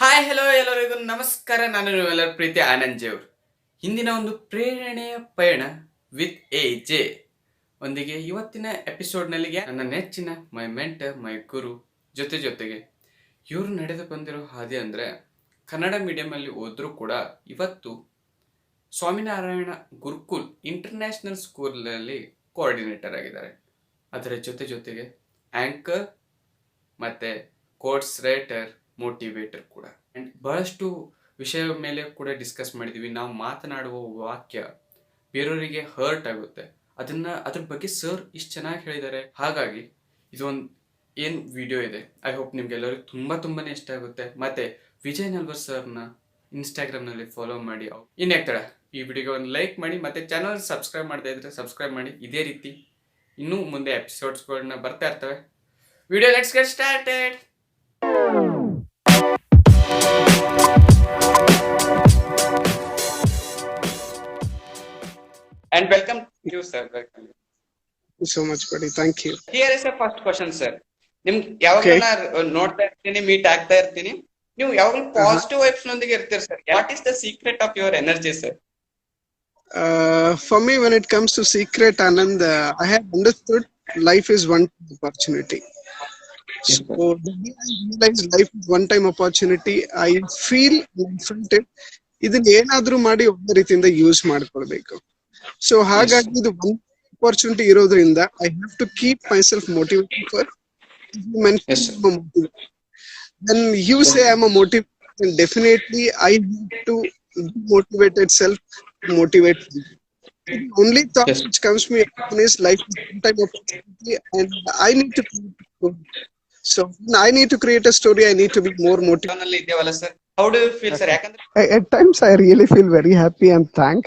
Hi hello ಎಲ್ಲರಿಗೂ ನಮಸ್ಕಾರ. ನಾನು ನಿಮ್ಮೆಲ್ಲರ ಪ್ರೀತಿ ಆನಂದ್ ಜೇವೂರ್. ಹಿಂದಿನ ಒಂದು ಪ್ರೇರಣೆಯ ಪಯಣ ವಿತ್ ಜೆ ಒಂದಿಗೆ ಇವತ್ತಿನ ಎಪಿಸೋಡ್ನಲ್ಲಿ ನನ್ನ ನೆಚ್ಚಿನ ಮೈ ಮೆಂಟರ್ ಮೈ ಗುರು ಜೊತೆಗೆ ಇವರು ನಡೆದು ಬಂದಿರೋ ಹಾದಿ ಅಂದರೆ ಕನ್ನಡ ಮೀಡಿಯಮಲ್ಲಿ ಓದ್ರೂ ಕೂಡ ಇವತ್ತು ಸ್ವಾಮಿನಾರಾಯಣ ಗುರುಕುಲ್ ಇಂಟರ್ನ್ಯಾಷನಲ್ ಸ್ಕೂಲಲ್ಲಿ ಕೋಆರ್ಡಿನೇಟರ್ ಆಗಿದ್ದಾರೆ. ಅದರ ಜೊತೆಗೆ ಆಂಕರ್ ಮತ್ತು ಕೋರ್ಸ್ ರೈಟರ್, ಮೋಟಿವೇಟರ್ ಕೂಡ. ಆ್ಯಂಡ್ ಬಹಳಷ್ಟು ವಿಷಯದ ಮೇಲೆ ಕೂಡ ಡಿಸ್ಕಸ್ ಮಾಡಿದ್ದೀವಿ. ನಾವು ಮಾತನಾಡುವ ವಾಕ್ಯ ಬೇರೆಯವರಿಗೆ ಹರ್ಟ್ ಆಗುತ್ತೆ, ಅದ್ರ ಬಗ್ಗೆ ಸರ್ ಇಷ್ಟು ಚೆನ್ನಾಗಿ ಹೇಳಿದ್ದಾರೆ. ಹಾಗಾಗಿ ಇದೊಂದು ಏನು ವಿಡಿಯೋ ಇದೆ, ಐ ಹೋಪ್ ನಿಮ್ಗೆಲ್ಲರಿಗೂ ತುಂಬಾ ಇಷ್ಟ ಆಗುತ್ತೆ. ಮತ್ತೆ ವಿಜಯ್ ನಲ್ವರ್ ಸರ್ನ ಇನ್ಸ್ಟಾಗ್ರಾಮ್ನಲ್ಲಿ ಫಾಲೋ ಮಾಡಿ. ಇನ್ಯಾಕ್ ತಡ, ಈ ವಿಡಿಯೋಗೆ ಒಂದು ಲೈಕ್ ಮಾಡಿ, ಮತ್ತೆ ಚಾನಲ್ ಸಬ್ಸ್ಕ್ರೈಬ್ ಮಾಡದೇ ಇದ್ರೆ ಸಬ್ಸ್ಕ್ರೈಬ್ ಮಾಡಿ. ಇದೇ ರೀತಿ ಇನ್ನೂ ಮುಂದೆ ಎಪಿಸೋಡ್ಸ್ಗಳನ್ನ ಬರ್ತಾ ಇರ್ತವೆ. Video let's get started. And welcome to you, sir. Welcome. Thank you so much, buddy. Thank you. Here is a first question, sir. ನಿಮ್ ಯಾವಾಗಲೂ ನೋಡ್ತಾ ಇರ್ತೀನಿ, ಮೀಟ್ ಆಗ್ತಾ ಇರ್ತೀನಿ. ನೀವು ಯಾವಾಗಲೂ ಪಾಸಿಟಿವ್ ವೈಬ್ಸ್ ನೊಂದಿಗೆ ಇರ್ತೀರಿ sir. What is the secret of your energy, sir? For me, when it comes to secret, Anand, I have understood life is one-time opportunity. So the day I realize life is one-time opportunity, I feel confronted. ಇದನ್ನ ಏನಾದ್ರೂ ಮಾಡಿ ಒಳ್ಳೆ ರೀತಿಯಿಂದ use ಮಾಡ್ಕೊಳ್ಬೇಕು. So ಹಾಗಾಗಿ ಇದು ಒಂದು opportunity ಇರೋದ್ರಿಂದ I have to keep myself motivated for when you say I'm a motivator, definitely I need to motivated self to motivate me. The only thought which comes to me is life is one time opportunity and I need to create a story. So when I need to create a story, I need to be more motivated. Sir, how do you feel, sir? At times I really feel very happy and thank.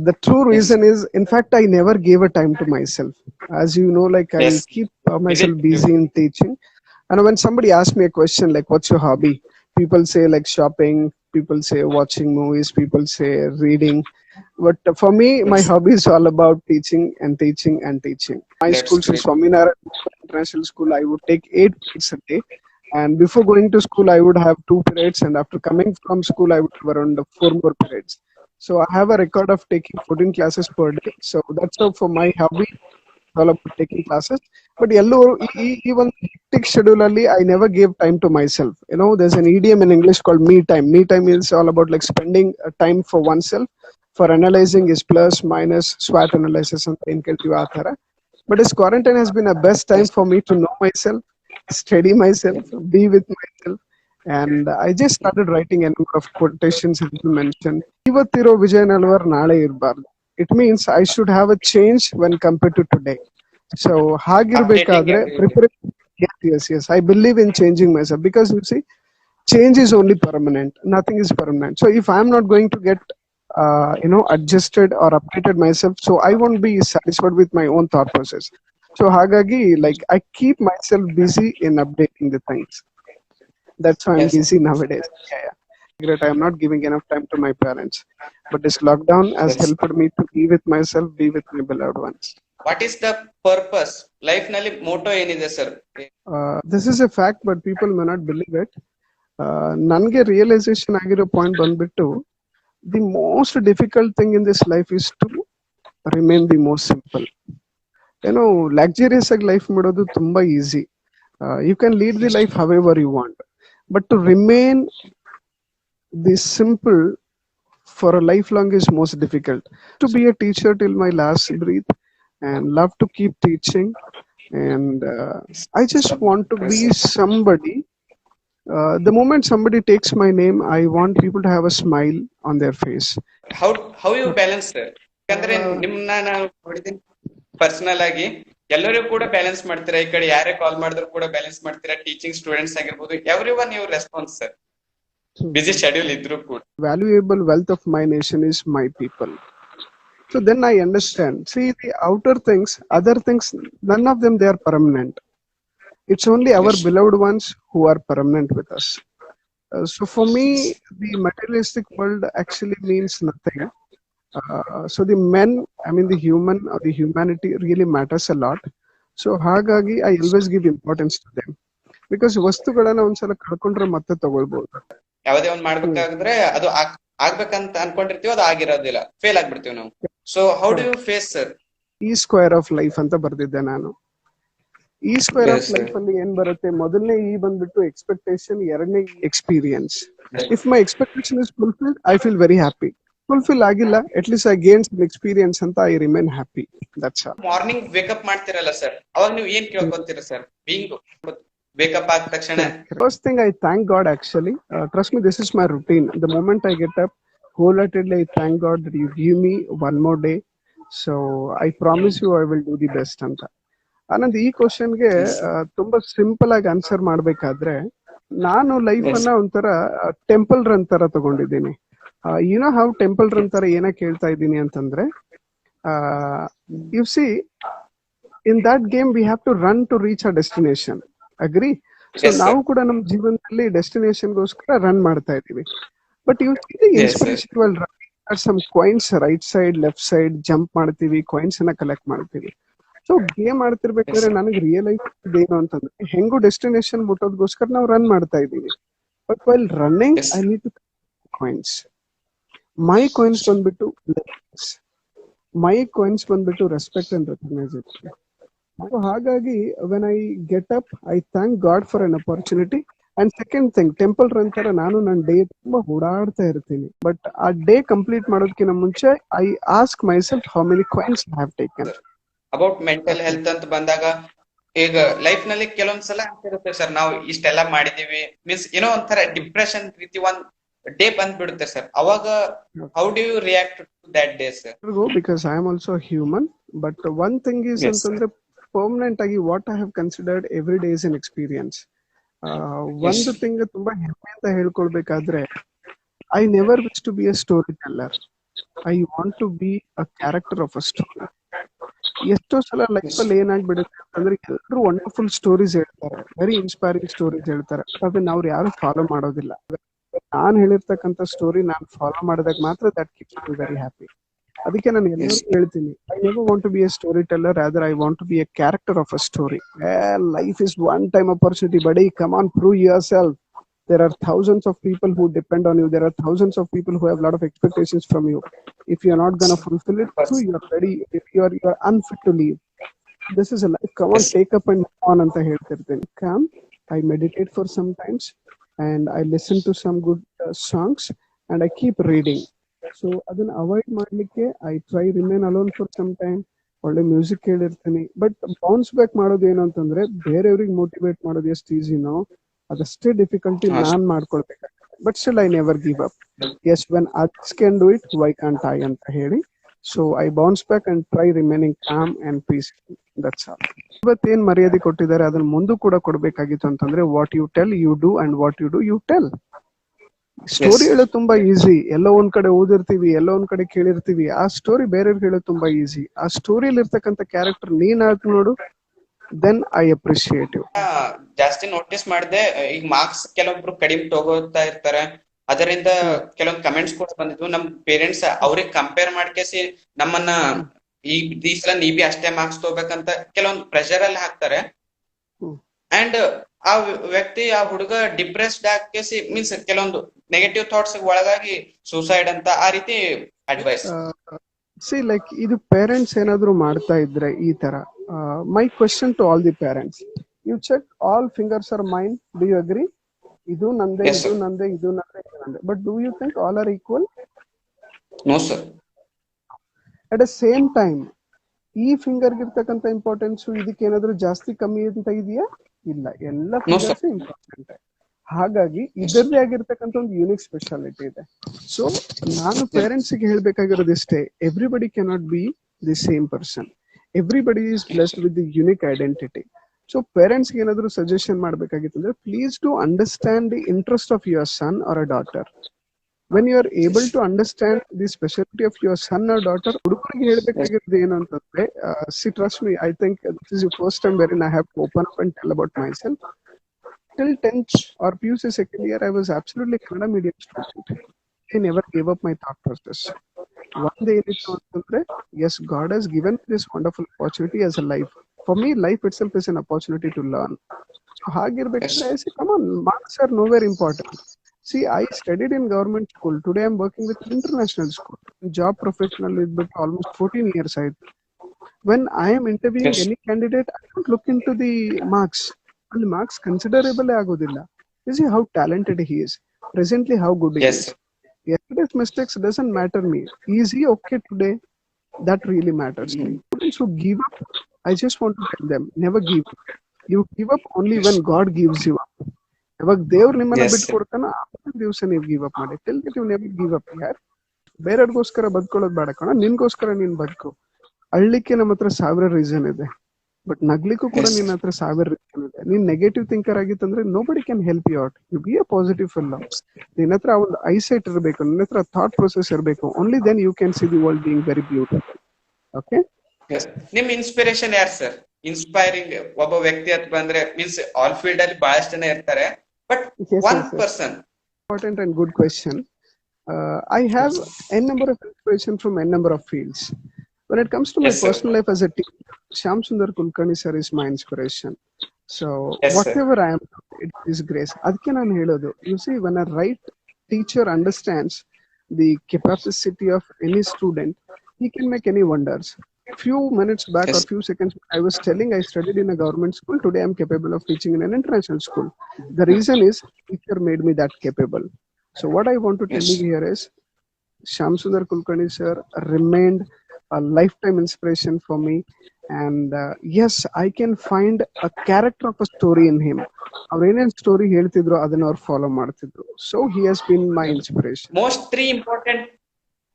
The true reason is, in fact, I never gave a time to myself. As you know, like I keep myself busy in teaching. And when somebody asks me a question like, what's your hobby? People say like shopping, people say watching movies, people say reading. But for me, my hobby is all about teaching and teaching and teaching. My school is Swami International School. I would take 8 periods a day. And before going to school, I would have 2 periods. And after coming from school, I would have around 4 more periods. So I have a record of taking 14 classes per day. So that's how for my hobby, all about taking classes. But even hectic schedule, I never gave time to myself. You know, there's an idiom in English called me time. Me time is all about like spending time for oneself, for analyzing is plus, minus, SWOT analysis and thara. But this quarantine has been a best time for me to know myself, study myself, be with myself. And I just started writing a number of quotations as you mentioned. Ivattiro Vijay Nalwar Nale Irbardu. It means I should have a change when compared to today. So hagirbekadre preparation. Yes. I believe in changing myself because you see, change is only permanent. Nothing is permanent. So if I am not going to get adjusted or updated myself, so I won't be satisfied with my own thought process. So hagagi, like I keep myself busy in updating the things. That's why I'm busy nowadays. Yeah. I am not giving enough time to my parents. But this lockdown has helped me to be with myself, be with my beloved ones. What is the purpose? Life nalli motto enide, sir? This is a fact, but people may not believe it. Nange realization agiro point banbittu, the most difficult thing in this life is to remain the most simple. You know, luxurious life madodu tumba easy. You can lead the life however you want. But to remain the simple for a lifelong is most difficult. To be a teacher till my last breath and love to keep teaching. And I just want to be somebody. The moment somebody takes my name, I want people to have a smile on their face. How you balance, sir? Yakandre nimna na nodidini personal agi ಎಲ್ಲರೂ ಕೂಡ balance ಮಾಡ್ತೀರಾ. ಈ ಕಡೆ ಯಾರೇ ಕಾಲ್ ಮಾಡಿದ್ರು ಕೂಡ balance ಮಾಡ್ತೀರಾ. Teaching students ಆಗಿರ್ಬೋದು, everyone your response, sir. Busy schedule ಇದ್ರು ಕೂಡ. Valuable wealth of my nation is my people. So then I understand. See, the outer things, other things, none of them they are permanent. It's only our beloved ones who are permanent with us. So for me, the materialistic world actually means nothing. So the men, the human or the humanity really matters a lot. So hagagi I always give importance to them. Because ವಸ್ತುಗಳನ್ನ ಒಂದ್ಸಲ ಕಳ್ಕೊಂಡ್ರೆ ಮತ್ತೆ ತಗೊಳ್ಬಹುದು. ಯಾವುದೇ ಒಂದ್ ಮಾಡ್ಬೇಕಾದ್ರೆ ಅದು ಆಗ್ಬೇಕಂತ ಅನ್ಕೊಂಡಿರ್ತೀವಿ, ಅದು ಆಗಿರೋದಿಲ್ಲ, ಫೇಲ್ ಆಗ್ಬಿಡ್ತೀವಿ ನಾವು. So how do you face sir? ಈ ಸ್ಕ್ವೇರ್ ಆಫ್ ಲೈಫ್ ಅಂತ ಬರ್ದಿದ್ದೆ ನಾನು. ಈ ಸ್ಕ್ವೇರ್ ಆಫ್ ಲೈಫ್ ಅಲ್ಲಿ ಏನ್ ಬರುತ್ತೆ, ಮೊದಲನೇ ಈ ಬಂದ್ಬಿಟ್ಟು ಎಕ್ಸ್ಪೆಕ್ಟೇಷನ್, ಎರಡನೇ experience. If my expectation is fulfilled, I feel very happy. Fulfil ಆಗಿಲ್ಲ, at least I gain some experience ಅಂತ I remain happy. That's all. Morning wake up ಮಾಡ್ತಿರಲ್ಲ ಸರ್, ಅವಾಗ ನೀವು ಏನ್ ಕೇಳ್ಕೊತೀರಾ ಸರ್? ಬೀಯಿಂಗ್ ವೇಕಪ್ ಆದ ತಕ್ಷಣ first thing I thank god actually. Trust me, this is my routine. The moment I get up, wholeheartedly I thank God that you give me one more day. So I promise you I will do the best ಅಂತ. ಆನಂದ್, ಈ ಕ್ವಶನ್ಗೆ ತುಂಬಾ simple ಆಗಿ answer ಮಾಡ್ಬೇಕಾದ್ರೆ, ನಾನು life ಅನ್ನ ಒಂಥರ temple run ತರ ತಗೊಂಡಿದ್ದೀನಿ. ನೋ ಹೌ ಟೆಂಪಲ್ ರನ್ ತರ ಏನಕ್ಕೆ ಹೇಳ್ತಾ ಇದ್ದೀನಿ ಅಂತಂದ್ರೆ, you see in that game we have to run to reach a destination. Agree? So ನಾವು ಕೂಡ ನಮ್ಮ ಜೀವನದಲ್ಲಿ ಡೆಸ್ಟಿನೇಷನ್ ಗೋಸ್ಕರ ರನ್ ಮಾಡ್ತಾ ಇದೀವಿ. But you see the inspiration will run at some coins, right side left side jump ಮಾಡ್ತೀವಿ, coins ಅನ್ನ collect ಮಾಡ್ತೀವಿ. ಸೊ ಗೇಮ್ ಆಡ್ತಿರ್ಬೇಕಾದ್ರೆ ನನಗೆ ರಿಯಲೈಸ್ ಏನು ಅಂತಂದ್ರೆ, ಹೆಂಗು ಡೆಸ್ಟಿನೇಷನ್ ಮುಟ್ಟೋದಗೋಸ್ಕರ ನಾವು ರನ್ ಮಾಡ್ತಾ ಇದೀವಿ. But while running I need to coins. My coins ಬಂದ್ಬಿಟ್ಟು ಮೈ ಕಾಯಿನ್ಸ್ ಬಂದ್ಬಿಟ್ಟು ರೆಸ್ಪೆಕ್ಟ್ ಅಂಡ್ ರೆಕಗ್ನೈಸೇಷನ್. ಹಾಗಾಗಿ when I get up, I thank god for an opportunity. And second thing, temple run ತರ ನಾನು ನನ್ನ day ತುಂಬಾ ಓಡಾಡ್ತಾ ಇರ್ತೀನಿ. ಬಟ್ ಆ ಡೇ ಕಂಪ್ಲೀಟ್ ಮಾಡೋದಕ್ಕಿಂತ ಮುಂಚೆ I ask my self how many coins I have taken. About mental health ಅಂತ ಬಂದಾಗ, ಈಗ ಲೈಫ್ ನಲ್ಲಿ ಕೆಲವೊಂದ್ಸಲ ಅನ್ಸಿರುತ್ತೆ ಸರ್, ನಾವು ಇಷ್ಟೆಲ್ಲಾ ಮಾಡಿದೀವಿ ಮೀನ್ಸ್ ಏನೋ ಒಂಥರ ಡಿಪ್ರೆಷನ್ ರೀತಿ ಒಂದ್ ಡೇ ಬಂದ್ಬಿಡುತ್ತೆ ಸರ್. ಅವಾಗ how do you react to that day sir? Because I am also human. But one thing is ಅಂತಂದ್ರೆ, ಪರ್ಮನೆಂಟ್ ಆಗಿ what I have considered every day is an experience. ಒಂದು thing ತುಂಬಾ ಹೆಮ್ಮೆ ಅಂತ ಹೇಳ್ಕೊಳ್ಬೇಕಾದ್ರೆ, I never wish to be a story teller. I want to be a character of a story. ಎಷ್ಟೋ ಸಲ life ಅಲ್ಲಿ ಏನಾಗ್ಬಿಡುತ್ತೆ ಅಂತಂದ್ರೆ, ಎಲ್ಲರೂ ವಂಡರ್ಫುಲ್ ಸ್ಟೋರೀಸ್ ಹೇಳ್ತಾರೆ, ವೆರಿ ಇನ್ಸ್ಪೈರಿಂಗ್ ಸ್ಟೋರೀಸ್ ಹೇಳ್ತಾರೆ. ಅದನ್ನ ಅವ್ರು ಯಾರು ಫಾಲೋ ಮಾಡೋದಿಲ್ಲ. ನಾನ್ ಹೇಳಿರ್ತಕ್ಕಂಥ ಸ್ಟೋರಿ ನಾನು ಫಾಲೋ ಮಾಡಿದಾಗ ಮಾತ್ರ that keeps me very happy. ಅದಕ್ಕೆ ನಾನು ಎಲ್ಲರಿಗೂ ಹೇಳ್ತೀನಿ, I never want to be a story teller, rather I want to be a character of a story. Life is one time opportunity, buddy come on, prove yourself. There are thousands of people who depend on you. There are thousands of people who have a lot of expectations from you. If you are not going to fulfill it, so you are ready. If you are unfit to leave. This is a life. Come on, take up and move on anta heltirteni. Come, I meditate for some times and I listen to some good songs and I keep reading. So ಅದನ್ನ avoid ಮಾಡ್ಲಿಕ್ಕೆ I try remain alone for some time. ಒಳ್ಳೆ music ಕೇಳಿರ್ತೀನಿ. But bounce back ಮಾಡೋದು ಏನು ಅಂತಂದ್ರೆ, ಬೇರೆಯವ್ರಿಗೆ motivate ಮಾಡೋದು ಎಷ್ಟು ಈಸಿನೋ ಅದಷ್ಟೇ ಡಿಫಿಕಲ್ಟಿ ನಾನ್ ಮಾಡ್ಕೊಳ್ಬೇಕಾಗುತ್ತೆ. But still I never give up. Yes, when others can do it, why can't I ಅಂತ ಹೇಳಿ. So I bounce back and try remaining calm and peaceful. That's all. ಇವತ್ತೇನ್ ಮರ್ಯಾದೆ ಕೊಟ್ಟಿದ್ದಾರೆ ಅದನ್ನ ಮುಂದೂ ಕೂಡ ಕೊಡ್ಬೇಕಾಗಿತ್ತು ಅಂತಂದ್ರೆ, what you tell you do and what you do you tell. Story ಹೇಳೋದು ತುಂಬಾ ಈಸಿ. ಎಲ್ಲೋ ಒಂದ್ ಕಡೆ ಓದಿರ್ತೀವಿ, ಎಲ್ಲೋ ಒಂದ್ ಕಡೆ ಕೇಳಿರ್ತೀವಿ. ಆ ಸ್ಟೋರಿ ಬೇರೆಯವ್ರಿಗೆ ಹೇಳೋದು ತುಂಬಾ ಈಸಿ. ಆ ಸ್ಟೋರಿಯಲ್ಲಿ ಇರ್ತಕ್ಕಂಥ ಕ್ಯಾರೆಕ್ಟರ್ ನೀನ್ ಹಾಕಿ ನೋಡು, ದೆನ್ ಐ ಅಪ್ರಿಶಿಯೇಟ್ ಯು. ಜಾಸ್ತಿ ನೋಟಿಸ್ ಮಾಡಿದೆ, ಈಗ ಮಾರ್ಕ್ಸ್ ಕೆಲವೊಬ್ರು ಕಡಿಮೆ ತಗೋತಾ ಇರ್ತಾರೆ. ಅದರಿಂದ ಕೆಲವೊಂದು ಕಮೆಂಟ್ಸ್ ಕೂಡ ಬಂದಿದ್ವು. ನಮ್ ಪೇರೆಂಟ್ಸ್ ಅವ್ರಿಗೆ ಕಂಪೇರ್ ಮಾಡ್ಕೇಸಿ ನಮ್ಮನ್ನ ಈ ಸಲ ನೀ ಬಿ ಅಷ್ಟೇ ಮಾರ್ಕ್ಸ್ ತಗೋಬೇಕಂತ ಕೆಲವೊಂದು ಪ್ರೆಷರ್ ಅಲ್ಲಿ ಹಾಕ್ತಾರೆ. ಅಂಡ್ ಆ ವ್ಯಕ್ತಿ, ಆ ಹುಡುಗ ಡಿಪ್ರೆಸ್ಡ್ ಹಾಕೇಸಿ ಮೀನ್ಸ್ ಕೆಲವೊಂದು ನೆಗೆಟಿವ್ ಥಾಟ್ಸ್ ಒಳಗಾಗಿ ಸೂಸೈಡ್ ಅಂತ ಆ ರೀತಿ ಅಡ್ವೈಸ್. ಸಿ ಲೈಕ್ ಇದು ಪೇರೆಂಟ್ಸ್ ಏನಾದ್ರು ಮಾಡ್ತಾ ಇದ್ರೆ ಈ ತರ, my question to all the parents, you check all fingers are mine, do you agree? ಇದು ನಂದೆ, ಇದು ನಂದೆ, ಇದು ನಂದೆ, ಇದು ನಂದೆ. But do you think all are equal? No sir. At the same time ಈ ಫಿಂಗರ್ ಇರ್ತಕ್ಕಂಥ ಇಂಪಾರ್ಟೆನ್ಸ್ ಇದಕ್ಕೆ ಏನಾದ್ರು ಜಾಸ್ತಿ ಕಮ್ಮಿ ಅಂತ ಇದೆಯಾ? ಇಲ್ಲ, ಎಲ್ಲ ಫಿಂಗರ್ಸ್ ಇಂಪಾರ್ಟೆಂಟ್. ಹಾಗಾಗಿ ಇದರದೇ ಆಗಿರ್ತಕ್ಕಂಥ ಒಂದು ಯೂನಿಕ್ ಸ್ಪೆಷಾಲಿಟಿ ಇದೆ. ಸೊ ನಾನು ಪೇರೆಂಟ್ಸ್ ಗೆ ಹೇಳ್ಬೇಕಾಗಿರೋದು ಇಷ್ಟೇ, everybody cannot be the same person. Everybody is blessed with the unique identity. So parents ಗೆ ಏನಾದ್ರು ಸಜೆಷನ್ ಮಾಡ್ಬೇಕಾಗಿತ್ತು ಅಂದ್ರೆ, please to understand the interest of your son or a daughter. when you are able to understand the specialty of your son or daughter, ಹುಡುಗರಿಗೆ ಹೇಳ್ಬೇಕಾಗಿರೋದು ಏನು ಅಂತಂದ್ರೆ, see, trust me, I think this is the first time wherein I have to open up and tell about myself. Till 10th or PUC second year, I was absolutely Kannada medium student. I never gave up my thought process. One day ಏನಿತ್ತು ಅಂತಂದ್ರೆ, yes, God has given this wonderful opportunity as a life. For me, life itself is an opportunity to learn. So ಹಾಗಿರ್ಬೇಕಾದ್ರೆ I say, come on, marks are nowhere important. See, I studied in government school. Today I'm working with an international school. Job professional ಇದ್ಬಿಟ್ಟು almost 14 years ಆಯ್ತು. When I am interviewing any candidate, I don't look into the marks. ಅಲ್ಲಿ marks considerable ಆಗೋದಿಲ್ಲ. You see how talented he is. Presently, how good he is. Yesterday's mistakes doesn't matter me. Is he okay today? That really matters me. Students who give up, I just want to tell them, never give up. You give up only when God gives you up. ಯಾವಾಗ ದೇವ್ರು ನಿಮ್ಮನ್ನ ಬಿಟ್ಕೊಡ್ತಾನ ಆವತ್ತಿನ ದಿವಸ ನೀವು give up ಮಾಡಿ. Till that you never give up ಯಾರ್. ಬೇರೆಯವ್ರಿಗೋಸ್ಕರ ಬದುಕೊಳ್ಳೋದು ಬೇಡ ಕಣ, ನಿನ್ಗೋಸ್ಕರ ನೀನ್ ಬದುಕು. ಅಳ್ಲಿಕ್ಕೆ ನಮ್ಮ ಹತ್ರ 1000 ರೀಸನ್ ಇದೆ, ಬಟ್ ನಗ್ಲಿಕ್ಕೂ ಕೂಡ ನಿನ್ನ ಹತ್ರ 1000 ರೀಸನ್ ಇದೆ. ನೀನ್ ನೆಗೆಟಿವ್ ಥಿಂಕರ್ ಆಗಿತ್ತಂದ್ರೆ nobody can help you out. You be a positive fellow. ನಿನ್ನ ಹತ್ರ ಒಂದು ಐಸೈಟ್ ಇರಬೇಕು, ನಿನ್ನ ಹತ್ರ ಥಾಟ್ ಪ್ರೊಸೆಸ್ ಇರಬೇಕು. Only then you can see the world being very beautiful. Okay, ನಿಮ್ ಇನ್ಸ್ಪಿರೇಷನ್ ಯಾರು ಸರ್? ಇನ್ಸ್ಪೈರಿಂಗ್ ಒಬ್ಬ ವ್ಯಕ್ತಿ ಅಂತ ಬಂದ್ರೆ ಮೀನ್ಸ್ ಆಲ್ ಫೀಲ್ಡ್ ಅಲ್ಲಿ ಬಹಳಷ್ಟು ಜನ ಇರ್ತಾರೆ, but one person. Important and good question. I have n number of inspiration from n number of fields. When it comes to my personal life as a teacher, Shyam Sundar Kulkarni sir is my inspiration. So whatever I am, it is grace. ಅದಕ್ಕೆ ನಾನು ಹೇಳೋದು, you see, when a right teacher understands the capacity of any student, he can make any wonders. Few minutes back or few seconds I was telling I studied in a government school. Today I'm capable of teaching in an international school. The reason is teacher made me that capable. So what I want to tell you here is Shyam Sundar Kulkarni sir remained a lifetime inspiration for me, and yes, I can find a character of a story in him. Avrenen story ಹೇಳ್ತಿದ್ರು ಅದನ್ನ ಅವರು follow ಮಾಡ್ತಿದ್ರು. So he has been my inspiration. Most 3 important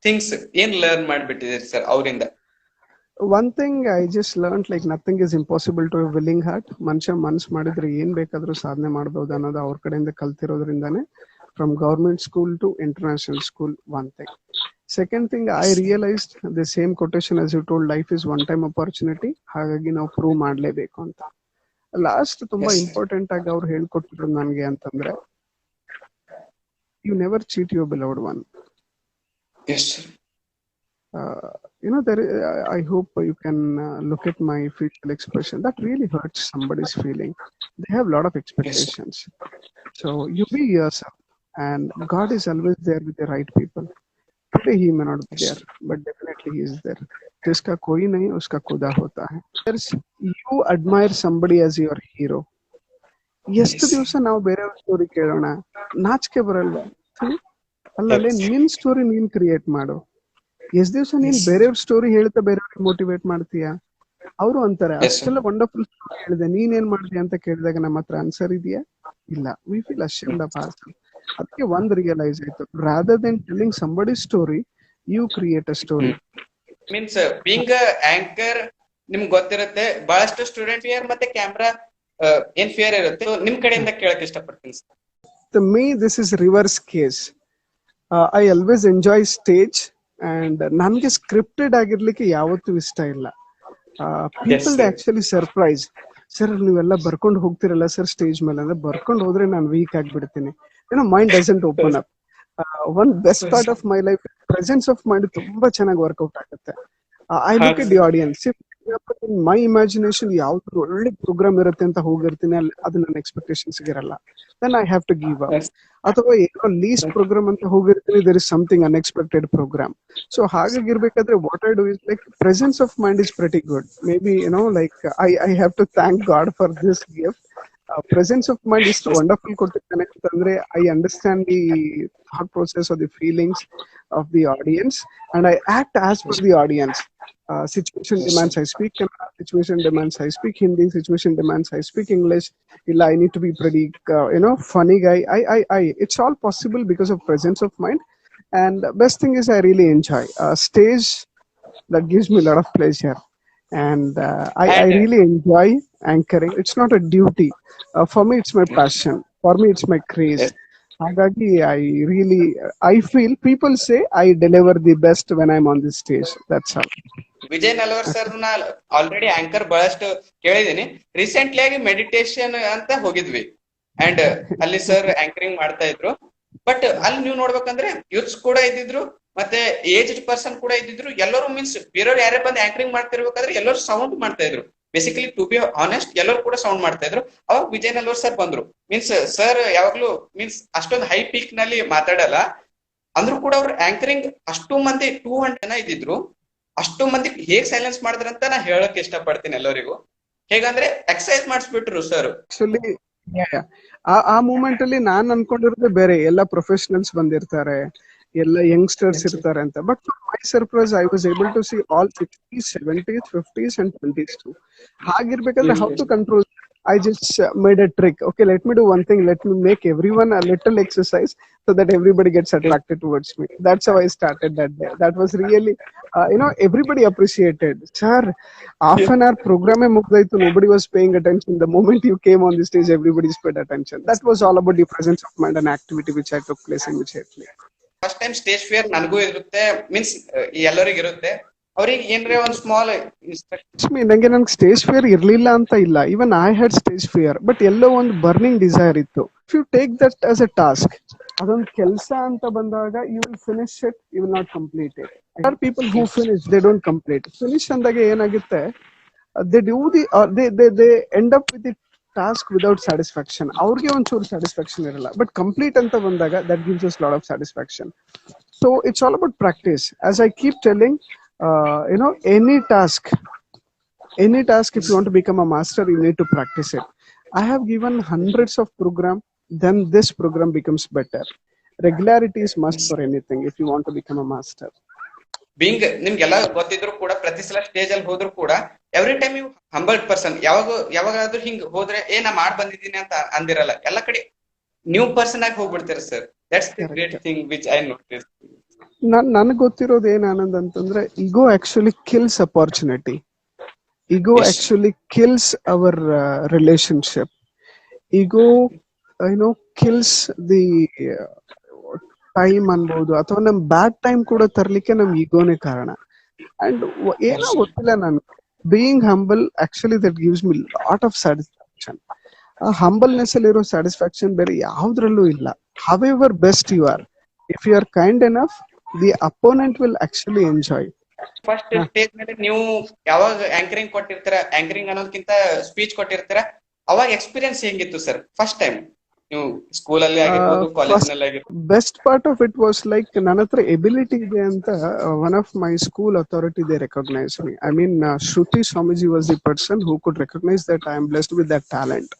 things ಏನ್ learn ಮಾಡ್ಬಿಟ್ಟಿದ್ದೀರಿ sir ಅವರಿಂದ? One thing I just learned, like nothing is impossible to a willing heart. ಮನುಷ್ಯ ಮನ್ಸ್ ಮಾಡಿದ್ರೆ ಏನ್ ಬೇಕಾದ್ರೂ ಸಾಧನೆ ಮಾಡಬಹುದು ಅನ್ನೋದು ಅವ್ರ ಕಡೆಯಿಂದ ಕಲ್ತಿರೋದ್ರಿಂದಾನೆ. From government school to international school, one thing. Second thing, I realized the same quotation as you told, life is one time opportunity. ಹಾಗಾಗಿ ನಾವು ಪ್ರೂವ್ ಮಾಡ್ಲೇಬೇಕು ಅಂತ. ಲಾಸ್ಟ್ ತುಂಬಾ ಇಂಪಾರ್ಟೆಂಟ್ ಆಗಿ ಅವ್ರು ಹೇಳ್ಕೊಟ್ಟಿದ್ರು ನನ್ಗೆ ಅಂತಂದ್ರೆ, you never cheat your beloved one. Yes. You know, I hope you can look at my facial expression. That really hurts somebody's feeling. They have a lot of expectations. So you be yourself, and God is always there with the right people. Today he may not be there, but definitely he is there. जिसका कोई नहीं उसका खुदा होता है. You admire somebody as your hero. ಎಷ್ಟು ದಿವಸ ನಾವು ಬೇರೆಯವ್ರ ಸ್ಟೋರಿ ಕೇಳೋಣ, ನಾಚಿಕೆ ಬರಲ್ವಾ? ಅಲ್ಲೇ ನಿನ್ ಸ್ಟೋರಿ ನೀನ್ ಕ್ರಿಯೇಟ್ ಮಾಡು. ಎಷ್ಟ್ ದಿವಸ ನೀನ್ ಬೇರೆಯವ್ರ ಸ್ಟೋರಿ ಹೇಳ್ತಾ ಬೇರೆಯವ್ರಿಗೆ ಮೋಟಿವೇಟ್ ಮಾಡ್ತೀಯಾ? ಅವರು ಅಂತಾರೆ ಅಷ್ಟೆಲ್ಲ ವಂಡರ್ಫುಲ್ ಸ್ಟೋರಿ ಹೇಳಿದೆ, ನೀನೇನ್ ಮಾಡಿದೆ ಅಂತ ಕೇಳಿದಾಗ ನಮ್ಮ ಹತ್ರ ಆನ್ಸರ್ ಇದೆಯಾ? ಇಲ್ಲ. We feel ashamed of ourselves. ಅದಕ್ಕೆ ಒಂದ್ ರಿಯಲೈಸ್ ಆಯ್ತು, rather than telling somebody story, you create a story. Means being anchor ನಿಮ್ಗೆ ಗೊತ್ತಿರುತ್ತೆ, ಬಹಳಷ್ಟು ಸ್ಟೂಡೆಂಟ್ ಫಿಯರ್ ಮತ್ತೆ ಕ್ಯಾಮ್ರಾ ಏನ್ ಫಿಯರ್ ಇರುತ್ತೆ. ನಿಮ್ ಕಡೆಯಿಂದ ಕೇಳಕ್ ಇಷ್ಟಪಡ್ತೀನಿ. To me this is reverse case. I always enjoy stage, and ನನ್ಗೆ ಸ್ಕ್ರಿಪ್ಟೆಡ್ ಆಗಿರ್ಲಿಕ್ಕೆ ಯಾವತ್ತೂ ಇಷ್ಟ ಇಲ್ಲ. ಪೀಪಲ್ ಆಕ್ಚುಲಿ ಸರ್ಪ್ರೈಸ್, ಸರ್ ನೀವೆಲ್ಲ ಬರ್ಕೊಂಡು ಹೋಗ್ತಿರಲ್ಲ ಸರ್ ಸ್ಟೇಜ್ ಮೇಲೆ ಅಂದ್ರೆ, ಬರ್ಕೊಂಡು ಹೋದ್ರೆ ನಾನು ವೀಕ್ ಆಗ್ಬಿಡ್ತೀನಿ. ಏನೋ mind doesn't open up. One best part of my life, presence of mind ತುಂಬಾ ಚೆನ್ನಾಗಿ ವರ್ಕೌಟ್ ಆಗುತ್ತೆ. I look at the audience. In my imagination ಯಾವ್ದು ಒಳ್ಳೆ ಪ್ರೋಗ್ರಾಮ್ ಇರುತ್ತೆ ಅಂತ ಹೋಗಿರ್ತೀನಿ, ಅದು ನನ್ನ ಎಕ್ಸ್ಪೆಕ್ಟೇಷನ್ಸ್ ಇರಲ್ಲ. Then I have to give up. ಅಥವಾ ಏನೋ ಲೀಸ್ಟ್ ಪ್ರೋಗ್ರಾಮ್ ಅಂತ ಹೋಗಿರ್ತೀನಿ, there is something unexpected programme. So ಹಾಗಾಗಿರ್ಬೇಕಾದ್ರೆ what I do is like presence of mind is pretty good. Maybe like I have to thank god for this gift. Presence of mind ಇಷ್ಟು wonderful ಕೊಟ್ಟಿದ್ದಾನೆ ಅಂತಂದ್ರೆ, I understand the thought process of the feelings of the audience, and I act as per the audience. Situation demands I speak Kannada, situation demands I speak Hindi, situation demands I speak English. Illa I need to be pretty funny guy. It's all possible because of presence of mind. And the best thing is I really enjoy stage. That gives me a lot of pleasure, and I really enjoy anchoring. It's not a duty for me, it's my passion. For me it's my craze. ಹಾಗಾಗಿ I feel people say I deliver the best when I'm on this stage. That's all. Vijay Nalwar sir ನ already anchor ಬಹಳಷ್ಟು ಕೇಳಿದೀನಿ. Recently ಆಗಿ meditation ಅಂತ ಹೋಗಿದ್ವಿ, and ಅಲ್ಲಿ sir anchoring ಮಾಡ್ತಾ ಇದ್ರು. ಬಟ್ ಅಲ್ಲಿ ನೀವು ನೋಡ್ಬೇಕಂದ್ರೆ ಯೂತ್ಸ್ ಕೂಡ ಇದ್ದಿದ್ರು, ಮತ್ತೆ ಏಜ್ಡ್ ಪರ್ಸನ್ ಕೂಡ ಇದ್ದಿದ್ರು. ಎಲ್ಲರೂ ಮೀನ್ಸ್ ಬೇರೆಯವ್ರು ಯಾರೇ ಬಂದು ಆಂಕರಿಂಗ್ ಮಾಡ್ತಿರ್ಬೇಕಾದ್ರೆ ಎಲ್ಲರೂ ಸೌಂಡ್ ಮಾಡ್ತಾ ಇದ್ರು. ಬೇಸಿಕಲಿ ಟು ಬಿ ಆನೆಸ್ಟ್ ಎಲ್ಲರೂ ಕೂಡ ಸೌಂಡ್ ಮಾಡ್ತಾ ಇದ್ರು. ಅವಾಗ ವಿಜಯ್ ನಲ್ವರ್ ಸರ್ ಬಂದ್ರು. ಮೀನ್ಸ್ ಸರ್ ಯಾವಾಗ್ಲೂ ಮೀನ್ಸ್ ಅಷ್ಟೊಂದು ಹೈ ಪೀಕ್ ನಲ್ಲಿ ಮಾತಾಡಲ್ಲ ಅಂದ್ರೂ ಕೂಡ ಅವ್ರು ಆಂಕರಿಂಗ್ ಅಷ್ಟು ಮಂದಿ 200 ಜನ ಇದ್ದಿದ್ರು. ಅಷ್ಟು ಮಂದಿ ಹೇಗ್ ಸೈಲೆನ್ಸ್ ಮಾಡಿದ್ರಂತ ನಾ ಹೇಳಕ್ ಇಷ್ಟಪಡ್ತೀನಿ ಎಲ್ಲರಿಗೂ. ಹೇಗಂದ್ರೆ ಎಕ್ಸರ್ಸೈಸ್ ಮಾಡಿಸ್ಬಿಟ್ರು ಸರ್. ಆಕ್ಚುಲಿ ಆ ಮೂಮೆಂಟ್ ಅಲ್ಲಿ ನಾನ್ ಅನ್ಕೊಂಡಿರೋದೇ ಬೇರೆ, ಎಲ್ಲ ಪ್ರೊಫೆಷನಲ್ಸ್ ಬಂದಿರ್ತಾರೆ, ಎಲ್ಲ ಯಂಗ್ಸ್ಟರ್ಸ್ ಇರ್ತಾರೆ ಅಂತ. But my surprise I was able to see all 60s, 70s, 50s and 20s too. ಹಾಗಿರ್ಬೇಕಾದ್ರೆ how to control? I just made a trick. Okay, let me do one thing. Let me make everyone a little exercise so that everybody gets attracted towards me. That's how I started that day. That was really, everybody appreciated. Sir, half an hour program mugdaitu. Nobody was paying attention. The moment you came on the stage, everybody's paid attention. That was all about the presence of mind and activity which I took place immediately. First time stage fear ನನಗೂ ಇರುತ್ತೆ, means ಎಲ್ಲರಿಗೂ ಇರುತ್ತೆ. ಅವ್ರಿಗೆ ಏನ್ರೆ ಒಂದ್ small ನಂಗೆ stage fear ಇರ್ಲಿಲ್ಲ ಅಂತ ಇಲ್ಲ. Even I had stage fear, but ಎಲ್ಲೋ ಒಂದು ಬರ್ನಿಂಗ್ ಡಿಸೈರ್ ಇತ್ತು. If you take that as a task, ಅದೊಂದು ಕೆಲಸ ಅಂತ ಬಂದಾಗ you will finish it, you will not complete it. Are people who finish, they don't complete. Finish ಅಂದಾಗ ಏನಾಗುತ್ತೆ, they do the they end up with the task without satisfaction. ಅವ್ರಿಗೆ ಒಂಚೂರು satisfaction ಇರಲ್ಲ. But complete ಅಂತ ಬಂದಾಗ that gives us lot of satisfaction. So it's all about practice. As I keep telling, any task, if you want to become a master, you need to practice it. I have given hundreds of program, then this program becomes better. Regularity is must for anything if you want to become a master. Being ನಿಮ್ಗೆಲ್ಲ ಗೊತ್ತಿದ್ರು ಕೂಡ ಪ್ರತಿ ಸಲ stage ಅಲ್ಲಿ ಹೋದ್ರು ಕೂಡ every time you humbled person. ಯಾವಾಗಾದ್ರೂ ಹಿಂಗ್ ಹೋದ್ರೆ ನಾ ಮಾಡ್ ಬಂದಿದ್ದೀನಿ ಅಂತ ಅಂದಿರಲ್ಲ. ಎಲ್ಲ ಕಡೆ ನ್ಯೂ ಪರ್ಸನ್ ಆಗಿ ಹೋಗ್ಬಿಡ್ತಾರೆ sir. That's the great thing which I notice. ನನಗೆ ಗೊತ್ತಿರೋದು ಏನ್ ಆನಂದ್ ಅಂತಂದ್ರೆ, ego actually kills opportunity. Ego actually kills our relationship. Ego kills the time ಅನ್ಬಹುದು, ಅಥವಾ ನಮ್ ಬ್ಯಾಡ್ ಟೈಮ್ ಕೂಡ ತರ್ಲಿಕ್ಕೆ ನಮ್ ಈಗೋನೇ ಕಾರಣ. ಅಂಡ್ ಏನೋ ಗೊತ್ತಿಲ್ಲ, ನಾನು being humble actually that gives me lot of satisfaction. ಆ ಹಂಬಲ್ನೆಸ್ ಅಲ್ಲಿ ಇರೋ ಸ್ಯಾಟಿಸ್ಫ್ಯಾಕ್ಷನ್ ಬೇರೆ ಯಾವ್ದ್ರಲ್ಲೂ ಇಲ್ಲ. However best you are, if you are kind enough, the opponent will actually enjoy. First stage ಮೇಲೆ ನೀವು ಯಾವಾಗ ಆಂಕರಿಂಗ್ ಕೊಟ್ಟಿರ್ತೀರ, ಆಂಕರಿಂಗ್ ಅನ್ನೋದಕ್ಕಿಂತ ಸ್ಪೀಚ್ ಕೊಟ್ಟಿರ್ತೀರ, ಅವಾಗ ಎಕ್ಸ್ಪೀರಿಯನ್ಸ್ ಹೆಂಗಿತ್ತು ಸರ್ ಫಸ್ಟ್ ಟೈಮ್ ನೀವು ಸ್ಕೂಲ್ ಅಲ್ಲಿ ಆಗಿರ್ಬೋದು, ಕಾಲೇಜ್ ನಲ್ಲಿ ಆಗಿರ್ಬೋದು? Best part of it was like, ನನ್ನ ಹತ್ರ ಎಬಿಲಿಟಿ ಇದೆ ಅಂತ one of my school authority they recognise me. I mean Shruti Swamiji was the person who could recognize that I am blessed with that talent.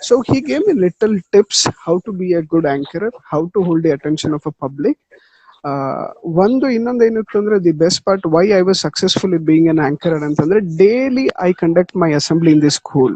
So he gave me little tips how to be a good anchorer, how to hold the attention of a public. ಒಂದು ಇನ್ನೊಂದು ಏನಿತ್ತು ಅಂದ್ರೆ, the best part why I was successful in being an anchor ಅಂತಂದ್ರೆ, daily I conduct my assembly in the school.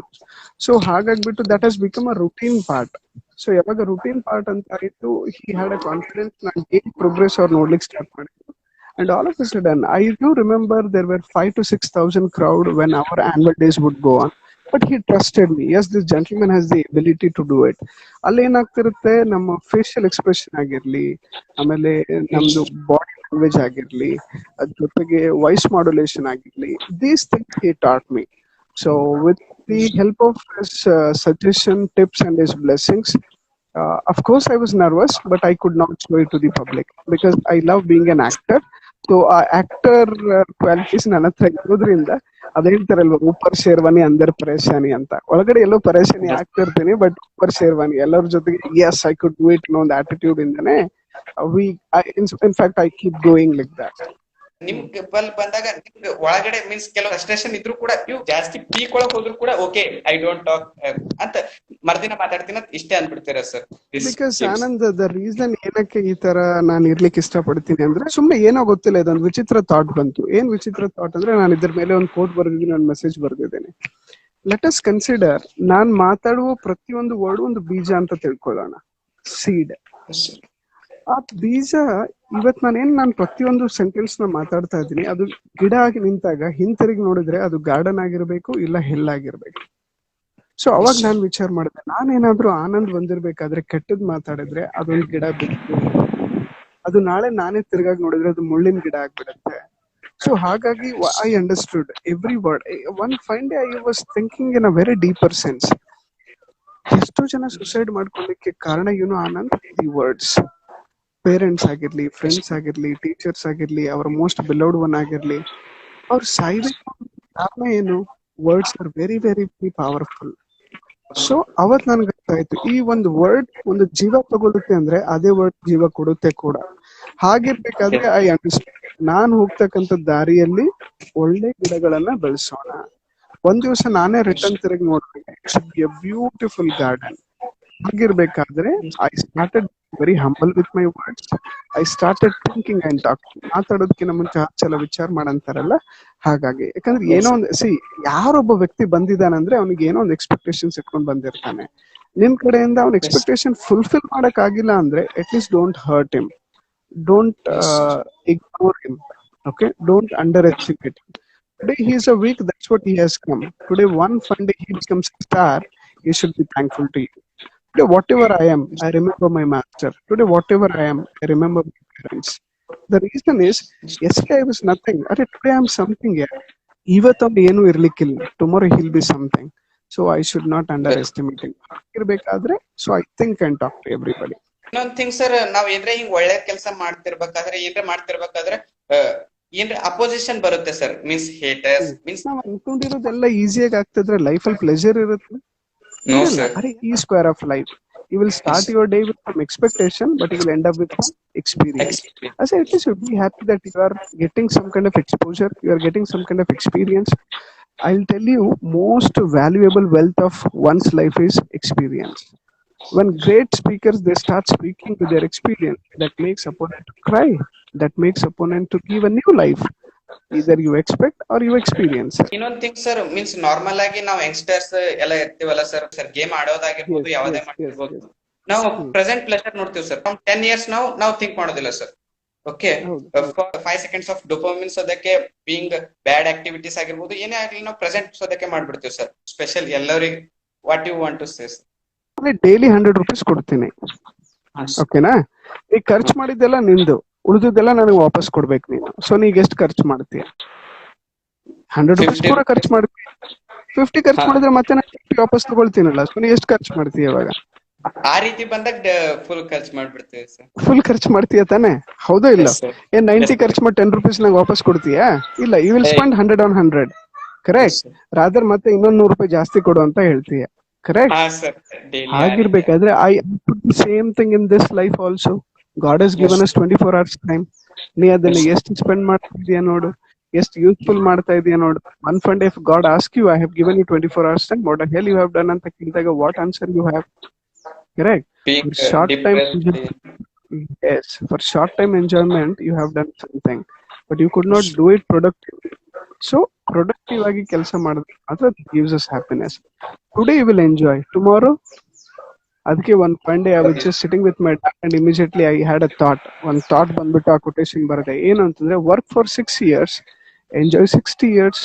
So ಹಾಗಾಗ್ಬಿಟ್ಟು that has become a routine part. So ಯಾವಾಗ routine part ಅಂತ ಆಯ್ತು, he had a confidence. ನಾನು ಏನ್ progress ಅವ್ರು ನೋಡ್ಲಿಕ್ಕೆ start ಮಾಡಿದ್ರು. And all of a sudden I do remember there were 5,000 to 6,000 crowd when our annual days would go on. But he trusted me. Yes, this gentleman has the ability to do it. ಅಲ್ಲಿ ಏನಾಗ್ತಿರುತ್ತೆ, ನಮ್ಮ facial expression ಆಗಿರ್ಲಿ, ಆಮೇಲೆ ನಮ್ದು body language ಆಗಿರ್ಲಿ, ಅದ್ರ ಜೊತೆಗೆ voice modulation ಆಗಿರ್ಲಿ, these things he taught me. So with the help of his suggestion, tips and his blessings, of course I was nervous, but I could not show it to the public because I love being an actor. So ಆ actor qualities ನನ್ನ ಹತ್ರ ಇರೋದ್ರಿಂದ, ಅದೇ ಹೇಳ್ತಾರಲ್ವ, ಊಪರ್ ಶೇರ್ವಾನಿ ಅಂದರ್ ಪರೇಶಾನಿ ಅಂತ. ಒಳಗಡೆ ಎಲ್ಲೋ ಪರೇಶಾನಿ ಆಗ್ತಿರ್ತೀನಿ, but ಊಪರ್ sherwani ಎಲ್ಲರ ಜೊತೆಗೆ as I could do it ಅನ್ನೋ ಒಂದು ಆಟಿಟ್ಯೂಡ್ ಇಂದಾನೆ in fact I keep going like that. ನಿಮ್ಗೆ ಬಂದಾಗ ನಿಮ್ಗೆ ಒಳಗಡೆ ಮೀನ್ಸ್ ಕೆಲವು ಫ್ರಸ್ಟ್ರೇಷನ್ ಇದ್ರು ಕೂಡ ನೀವು ಜಾಸ್ತಿ ಪೀಕ್ ಒಳಗ್ ಹೋದ್ರು ಕೂಡ ಓಕೆ ಐ ಡೋಂಟ್ ಟಾಕ್ ಅಂತ ಮರ್ದಿನ ಮಾತಾಡ್ತೀನಿ ಇಷ್ಟೇ ಅಂದ್ಬಿಡ್ತೀರಾ sir? Because Anand, the reason ಏನಕ್ಕೆ ಈ ತರ ನಾನು ಇರ್ಲಿಕ್ಕೆ ಇಷ್ಟಪಡ್ತೀನಿ ಅಂದ್ರೆ, ಸುಮ್ನೆ ಏನೋ ಗೊತ್ತಿಲ್ಲ, ಇದೊಂದು ವಿಚಿತ್ರ ಥಾಟ್ ಬಂತು. ಏನ್ ವಿಚಿತ್ರ ಥಾಟ್ ಅಂದ್ರೆ, ನಾನು ಇದ್ರ ಮೇಲೆ ಒಂದು ಕೋಟ್ ಬರ್ದಿದ್ದೀನಿ, ಒಂದು ಮೆಸೇಜ್ ಬರ್ದಿದ್ದೇನೆ. ಲೆಟ್ ಅಸ್ ಕನ್ಸಿಡರ್, ನಾನ್ ಮಾತಾಡುವ ಪ್ರತಿಯೊಂದು ವರ್ಡ್ ಒಂದು ಬೀಜ ಅಂತ ತಿಳ್ಕೊಳ್ಳೋಣ, ಸೀಡ್. ಆ ಬೀಜ ಇವತ್ ನಾನು ಪ್ರತಿಯೊಂದು ಸೆಂಟೆನ್ಸ್ ನ ಮಾತಾಡ್ತಾ ಇದ್ದೀನಿ, ಅದು ಗಿಡ ಆಗಿ ನಿಂತಾಗ ಹಿಂತಿರುಗಿ ನೋಡಿದ್ರೆ ಅದು ಗಾರ್ಡನ್ ಆಗಿರ್ಬೇಕು, ಇಲ್ಲ ಹೆಲ್ಲಾಗಿರ್ಬೇಕು. ಸೊ ಅವಾಗ ನಾನ್ ವಿಚಾರ ಮಾಡಿದೆ, ನಾನೇನಾದ್ರೂ ಆನಂದ್ ಬಂದಿರ್ಬೇಕಾದ್ರೆ ಕೆಟ್ಟದ್ ಮಾತಾಡಿದ್ರೆ ಅದೊಂದು ಗಿಡ ಬಿಟ್ಟು, ಅದು ನಾಳೆ ನಾನೇ ತಿರ್ಗಾಗಿ ನೋಡಿದ್ರೆ ಅದು ಮುಳ್ಳಿನ ಗಿಡ ಆಗ್ಬಿಡುತ್ತೆ. ಸೊ ಹಾಗಾಗಿ I understood every word. One fine day I was thinking in a very deeper sense. ಎಷ್ಟೋ ಜನ ಸುಸೈಡ್ ಮಾಡ್ಕೊಳ್ಳಿಕ್ಕೆ ಕಾರಣ ಏನು ಆನಂದ್? The words. ಪೇರೆಂಟ್ಸ್ ಆಗಿರ್ಲಿ, ಫ್ರೆಂಡ್ಸ್ ಆಗಿರ್ಲಿ, ಟೀಚರ್ಸ್ ಆಗಿರ್ಲಿ, ಅವರ ಮೋಸ್ಟ್ ಬಿಲವ್ಡ್ ಒನ್ ಆಗಿರ್ಲಿ, ಅವ್ರು ಸಾಯ್ಬೇಕು ಕಾರಣ ಏನು? Words are very very very powerful. So ಅವತ್ ನನ್ಗೆ ಗೊತ್ತಾಯ್ತು, ಈ ಒಂದು ವರ್ಡ್ ಒಂದು ಜೀವ ತಗೊಳುತ್ತೆ ಅಂದ್ರೆ ಅದೇ ವರ್ಡ್ ಜೀವ ಕೊಡುತ್ತೆ ಕೂಡ. ಹಾಗಿರ್ಬೇಕಾದ್ರೆ ಐ ಅಂಡರ್ಸ್ಟ್ಯಾಂಡ್, ನಾನ್ ಹೋಗ್ತಕ್ಕಂಥ ದಾರಿಯಲ್ಲಿ ಒಳ್ಳೆ ಗಿಡಗಳನ್ನ ಬೆಳೆಸೋಣ. ಒಂದ್ ದಿವಸ ನಾನೇ ರಿಟರ್ನ್ ತಿರುಗಿ ನೋಡ್ಬೇಕು, it should be a beautiful garden. ಹಾಗಿರ್ಬೇಕಾದ್ರೆ I started very humble with my words. I started thinking and talking. ಮಾತಾಡೋದಕ್ಕಿಂತ ಮುಂಚೆ ಹಚ್ಚಲ ವಿಚಾರ ಮಾಡಂತಾರಲ್ಲ, ಹಾಗಾಗಿ. ಯಾಕಂದ್ರೆ ಏನೋ ಒಂದು ಯಾರೊಬ್ಬ ವ್ಯಕ್ತಿ ಬಂದಿದ್ದಾನಂದ್ರೆ ಅವ್ನಿಗೆ ಏನೋ ಒಂದು ಎಕ್ಸ್ಪೆಕ್ಟೇಷನ್ಸ್ ಇಟ್ಕೊಂಡ್ ಬಂದಿರ್ತಾನೆ. ನಿಮ್ ಕಡೆಯಿಂದ ಅವ್ನ ಎಕ್ಸ್ಪೆಕ್ಟೇಷನ್ ಫುಲ್ಫಿಲ್ ಮಾಡಕ್ ಆಗಿಲ್ಲ ಅಂದ್ರೆ at least don't hurt him, don't ignore him, okay, don't underestimate him. Today he is a weak, that's what he has come. Today one fine day he becomes a star, you should be thankful to you. Today whatever I am, I remember my master. Today whatever I am, I remember my parents. The reason is, yesterday I was nothing, today I am something. ಇವತ್ತು ಅವ್ನು ಏನು ಇರ್ಲಿಕ್ಕಿಲ್ಲ, tomorrow he'll be something. So I should not underestimate him. ಇರ್ಬೇಕಾದ್ರೆ so I think and talk to everybody. ಇನ್ನೊಂದ್ thing sir, ನಾವ್ ಏನ್ರೆ ಹಿಂಗ್ ಒಳ್ಳೆ ಕೆಲಸ ಮಾಡ್ತಿರ್ಬೇಕಾದ್ರೆ ಏನ್ರೆ ಅಪೋಸಿಷನ್ ಬರುತ್ತೆ ಸರ್, ಮೀನ್ಸ್ ಹೇಟರ್ಸ್, ಮೀನ್ಸ್ ನಾವ್ ಅನ್ಕೊಂಡಿರೋದೆಲ್ಲ ಈಸಿಯಾಗಿ ಆಗ್ತಿದ್ರೆ ಲೈಫ್ ಅಲ್ಲಿ ಪ್ಲೆಜರ್ ಇರುತ್ತೆ? ಈ square of life. You will start your day with some expectation, but you will end up with some experience. As at least you be happy that you are getting some kind of exposure, you are getting some kind of experience. I'll tell you, most valuable wealth of one's life is experience. When great speakers, they start speaking to their experience, that makes opponent to cry, that makes opponent to give a new life. Either you expect or you experience. ಇನ್ನೊಂದ್ thing sir, means normal ಆಗಿ ನಾವು youngsters ಎಲ್ಲ ಇರ್ತೀವಲ್ಲ sir, game ಆಡೋದಾಗಿರ್ಬೋದು, ಯಾವುದೇ ಮಾಡಿರ್ಬೋದು, ನಾವು present pleasure ನೋಡ್ತೀವಿ sir. From 10 years ನಾವು ಥಿಂಕ್ ಮಾಡೋದಿಲ್ಲ sir. Okay, 5 seconds of dopamines ಅದಕ್ಕೆ ಬೀಯಿಂಗ್ ಬ್ಯಾಡ್ ಆಕ್ಟಿವಿಟೀಸ್ ಆಗಿರ್ಬೋದು, ಏನೇ ಆಗ್ಲಿ ನಾವು ಪ್ರೆಸೆಂಟ್ ಸೋದಕ್ಕೆ ಮಾಡ್ಬಿಡ್ತೀವಿ ಸರ್. ಸ್ಪೆಷಲ್ ಎಲ್ಲರಿಗೆ what you want to say sir? Daily 100 rupees ಕೊಡ್ತೀನಿ, ಓಕೆನಾ? ಈಗ ಖರ್ಚು ಮಾಡಿದ್ದೆಲ್ಲ ನಿಂದು, ಉಳಿದಿದ್ದೆಲ್ಲ ನನಗೆ ವಾಪಸ್ ಕೊಡ್ಬೇಕು ನೀನು. ಸೊ ನೀಗ ಎಷ್ಟು ಖರ್ಚು ಮಾಡ್ತೀಯ? 100 rupees ಪೂರ ಖರ್ಚು ಮಾಡ್ತೀಯ. 50 ಖರ್ಚು ಮಾಡಿದ್ರೆ ಮತ್ತೆ ನಾನು 50 ವಾಪಸ್ ತಗೊಳ್ತೀನಲ್ಲ. ಸೊ ನೀ ಎಷ್ಟು ಖರ್ಚು ಮಾಡ್ತೀಯ ಇವಾಗ? ಆ ರೀತಿ ಬಂದಾಗ ಫುಲ್ ಖರ್ಚು ಮಾಡ್ಬಿಡ್ತೀವಿ ಸರ್. ಫುಲ್ ಖರ್ಚು ಮಾಡ್ತೀಯ ತಾನೆ? ಹೌದೋ ಇಲ್ಲ? ಏನ್ 90 ಖರ್ಚು ಮಾಡಿ 10 rupees ನಂಗೆ ವಾಪಸ್ ಕೊಡ್ತೀಯಾ? ಇಲ್ಲ, you will spend 100 on 100. Correct? Rather ಮತ್ತೆ ಇನ್ನೊಂದು 100 ರೂಪಾಯಿ ಜಾಸ್ತಿ ಕೊಡು ಅಂತ ಹೇಳ್ತೀಯ. ಕರೆಕ್ಟ್? ಹಾಗಿರ್ಬೇಕಾದ್ರೆ I put the same thing in this life also. God has given us 24 hours time. ನೀ ಅದನ್ನ ಎಷ್ಟು ಸ್ಪೆಂಡ್ ಮಾಡ್ತಾ ಇದೀಯ ನೋಡು, ಎಷ್ಟು ಯೂಸ್ಫುಲ್ ಮಾಡ್ತಾ ಇದೀಯ ನೋಡು. One fun if God ask you, I have given you 24 hours time, what the hell you have done ಅಂತ ಕೇಳಿದಾಗ what answer you have? Correct? For short time enjoyment, yes, for short time enjoyment you have done something, but you could not do it productively. So productive agi ಕೆಲಸ ಮಾಡಿದ್ರೆ ಮಾತ್ರ gives us happiness. Today you will enjoy, tomorrow ಅದಕ್ಕೆ one fine day I was just sitting with my dad and immediately I had a thought. One thought ಬಂದ್ಬಿಟ್ಟು ಆ quotation ಬರುತ್ತೆ. ಏನು ಅಂತಂದ್ರೆ, work for 6 years, enjoy 60 years.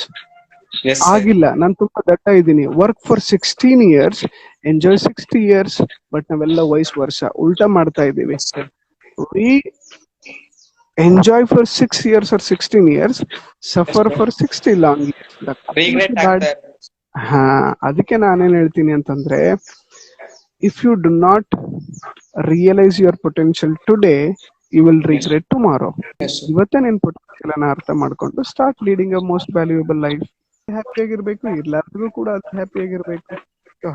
ಆಗಿಲ್ಲ, ನಾನು ತುಂಬಾ ದಟ್ಟ ಇದ್ದೀನಿ. Work for 16 years, enjoy 60 years. But ನಾವೆಲ್ಲ ವಯಸ್ ವರ್ಷ ಉಲ್ಟಾ ಮಾಡ್ತಾ ಇದೀವಿ. We enjoy for 6 years or 16 years, suffer for 60 long years. ಹಾ, ಅದಕ್ಕೆ ನಾನೇನ್ ಹೇಳ್ತೀನಿ ಅಂತಂದ್ರೆ, if you do not realise your potential today, you will regret tomorrow. ಇವತ್ತೇ ನಿನ್ ಪೊಟೆನ್ಶಿಯಲ್ ಅನ್ನ ಅರ್ಥ ಮಾಡ್ಕೊಂಡು start leading a most valuable life. Happy ಆಗಿರ್ಬೇಕು, ಎಲ್ಲರಿಗೂ ಕೂಡ ಹ್ಯಾಪಿ ಆಗಿರ್ಬೇಕು.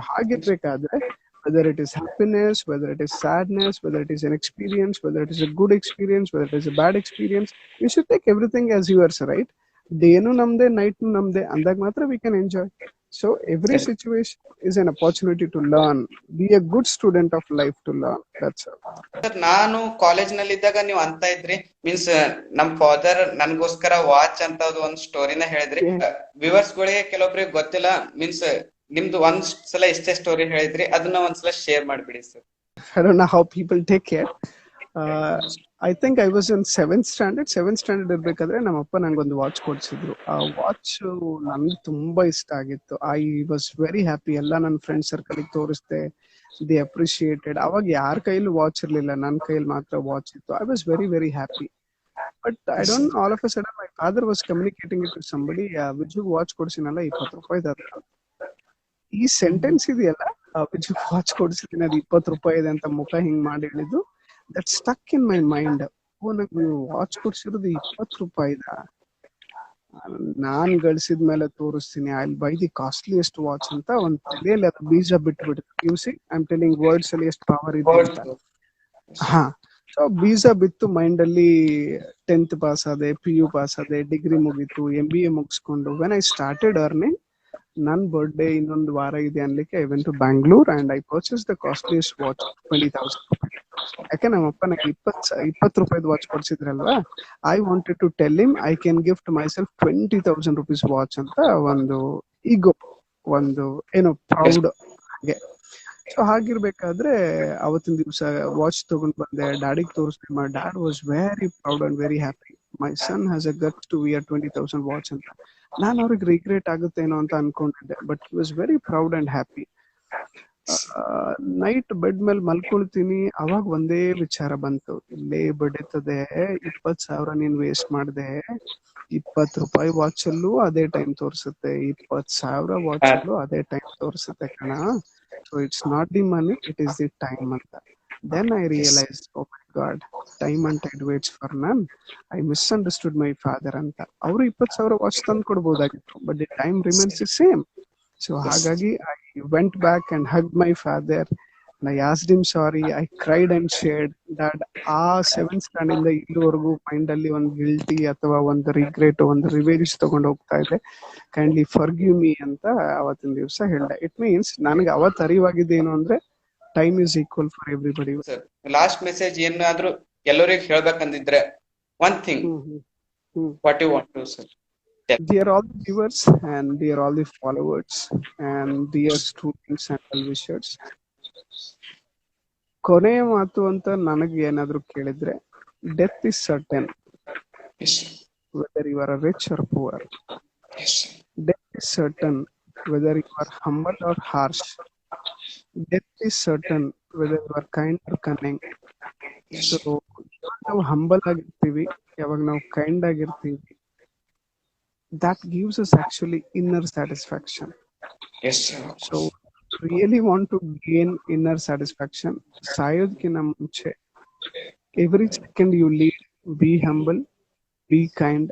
ಹಾಗಿರ್ಬೇಕಾದ್ರೆ whether it is happiness, whether it is sadness, whether it is an experience, whether it is a good experience, whether it is a bad experience, we should take everything as yours, right? Daynu namde, nightnu namde andag matra we can enjoy. So every situation is an opportunity to learn. Be a good student of life to learn. That's all. Sir, ನಾನು college ನಲ್ಲಿ ಇದ್ದಾಗ ನೀವು ಅಂತ ಇದ್ರಿ, means ನಮ್ father ನನ್ಗೋಸ್ಕರ watch ಅಂತ ಒಂದ್ ಸ್ಟೋರಿನ ಹೇಳಿದ್ರಿ. ವ್ಯೂವರ್ಸ್ ಗಳಿಗೆ ಕೆಲವೊಬ್ರಿಗೆ ಗೊತ್ತಿಲ್ಲ, ಮೀನ್ಸ್ ನಿಮ್ದು ಒಂದ್ ಸಲ ಇಷ್ಟೇ ಸ್ಟೋರಿ ಹೇಳಿದ್ರಿ, ಅದನ್ನ ಒಂದ್ಸಲ ಶೇರ್ ಮಾಡ್ಬಿಡಿ sir. I don't know how people take care. I think I was in 7th standard ಇರ್ಬೇಕಾದ್ರೆ ನಮ್ಮಪ್ಪ ನಂಗೊಂದು ವಾಚ್ ಕೊಡ್ಸಿದ್ರು. ಆ ವಾಚ್ ನನ್ಗೆ ತುಂಬಾ ಇಷ್ಟ ಆಗಿತ್ತು. I was very happy. ಎಲ್ಲ ನನ್ನ ಫ್ರೆಂಡ್ ಸರ್ಕಲ್ ತೋರಿಸ್ದೆ, ದೇ ಅಪ್ರಿಶಿಯೇಟೆಡ್. ಅವಾಗ ಯಾರ ಕೈಲಿ ವಾಚ್ ಇರ್ಲಿಲ್ಲ, ನನ್ನ ಕೈಲಿ ಮಾತ್ರ ವಾಚ್ ಇತ್ತು. I was very very happy. But I don't, all of a sudden my father was communicating it to somebody, Viju watch ಕೊಡ್ಸಿನಲ್ಲ 20 ರೂಪಾಯಿ. ಈ ಸೆಂಟೆನ್ಸ್ ಇದೆಯಲ್ಲ, ವಿಜು ವಾಚ್ ಕೊಡ್ಸಿದ್ದೀನಿ ಅದು 20 ರೂಪಾಯಿ ಇದೆ ಅಂತ ಮುಖ ಹಿಂಗ್ ಮಾಡಿ ಹೇಳಿದ್ದು, that stuck in my mind. Oh, ನಂಗೆ ವಾಚ್ ಕೊಡ್ಸಿರೋದು 20 ರೂಪಾಯಿದ. ನಾನ್ ಗಳಿಸಿದ್ಮೇಲೆ ತೋರಿಸ್ತೀನಿ, I will buy the costliest watch ಅಂತ ಒಂದ್ ತಲೆಯಲ್ಲಿ ಅದು ಬೀಜ ಬಿಟ್ಬಿಟ್ಟು you see I am telling words ಅಲ್ಲಿ ಎಷ್ಟು ಪವರ್ ಇದೆ ಅಂತ. ಹಾ, ಸೊ ಬೀಜ ಬಿತ್ತು ಮೈಂಡ್ ಅಲ್ಲಿ. 10th ಪಾಸ್ ಆದೆ, PU ಪಾಸ್ ಆದೆ, ಡಿಗ್ರಿ ಮುಗೀತು, MBA ಮುಗಿಸ್ಕೊಂಡು ವೆನ್ ಐ ಸ್ಟಾರ್ಟೆಡ್ ಅರ್ನಿಂಗ್, ನನ್ ಬರ್ಡೇ ಇನ್ನೊಂದು ವಾರ ಇದೆ ಅನ್ಲಿಕ್ಕೆ I went to Bangalore and I purchase the costliest watch 20,000 ರೂಪಾಯಿ. ಯಾಕೆ ನಮ್ಮಪ್ಪ ನಂಗೆ 20 ರೂಪಾಯಿದ್ ವಾಚ್ ಕೊಡ್ಸಿದ್ರಲ್ವಾ, I wanted to tell him I can gift myself 20,000 rupees watch ಅಂತ ಒಂದು ಈಗೋ, ಒಂದು ಏನೋ ಪ್ರೌಡ್ ಹಾಗೆ. ಸೊ ಹಾಗಿರ್ಬೇಕಾದ್ರೆ ಅವತ್ತಿನ ದಿವಸ ವಾಚ್ ತಗೊಂಡ್ ಬಂದೆ, ಡ್ಯಾಡಿಗೆ ತೋರಿಸ್ದೆ. My dad was very proud and very happy. My son has a guts to wear 20,000 watch ಅಂತ. ನಾನು ಅವ್ರಿಗೆ ರಿಗ್ರೆಟ್ ಆಗುತ್ತೇನೋ ಅಂತ ಅನ್ಕೊಂಡಿದ್ದೆ, but he was very proud and happy. Night bed ಮೇಲೆ ಮಲ್ಕೊಳ್ತೀನಿ, ಅವಾಗ ಒಂದೇ ವಿಚಾರ ಬಂತು, ಇಲ್ಲೇ ಬಡಿತದೆ, 20,000 ನೀನ್ ವೇಸ್ಟ್ ಮಾಡ್ದೆ, 20 ರೂಪಾಯಿ ವಾಚ್ ಅಲ್ಲೂ ಅದೇ ಟೈಮ್ ತೋರಿಸುತ್ತೆ, 20,000 ವಾಚ್ ಅಲ್ಲೂ ಅದೇ ಟೈಮ್ ತೋರಿಸುತ್ತೆ ಕಣ. So it's not the money, it is the time ಅಂತ. Then I realise, oh my god, time and tide waits for none. ಐ ಮಿಸ್ಅಂಡರ್ಸ್ಟುಡ್ ಮೈ ಫಾದರ್ ಅಂತ. ಅವರು 20,000 ವಾಚ್ ತಂದು ಕೊಡ್ಬೋದಾಗಿತ್ತು, but the time remains the same. So ಹಾಗಾಗಿ I went back and hug my father. I asked him sorry. I cried and shared that ಆ 7th stand ಇಂದ ಇಲ್ಲಿವರೆಗೂ ಮೈಂಡ್ ಅಲ್ಲಿ ಒಂದು ಗಿಲ್ಟಿ ಅಥವಾ ಒಂದು ರಿಗ್ರೆಟ್, ಒಂದು ರಿವೆಂಜ್ ತಗೊಂಡು ಹೋಗ್ತಾ ಇದೆ. ಕೈಂಡ್ಲಿ ಫರ್ಗಿವ್ ಮೀ ಅಂತ ಅವತ್ತಿನ ದಿವಸ ಹೇಳ್ದೆ. ಇಟ್ ಮೀನ್ಸ್ ನನಗೆ ಅವತ್ತು ಅರಿವಾಗಿದ್ದೇನು ಅಂದ್ರೆ, time is equal for everybody. Last message ಏನಾದ್ರೂ ಎಲ್ಲರಿಗೂ ಹೇಳ್ಬೇಕಂದಿದ್ರೆ one thing, what you want to say? Dear all the viewers and dear all the followers and dear students and well-wishers, ಕೊನೆಯ ಮಾತು ಅಂತ ನನಗೆ ಏನಾದ್ರು ಕೇಳಿದ್ರೆ, death is certain, whether you are rich or poor. Death is certain whether you are humble or harsh. Death is certain whether you are kind or cunning. So ನಾವು humble ಆಗಿರ್ತೀವಿ, ಯಾವಾಗ ನಾವು ಕೈಂಡ್ ಆಗಿರ್ತೀವಿ, that gives us actually inner satisfaction. Yes, sir. So really want to gain inner satisfaction, sayodkina munche every second you lead, be humble, be kind,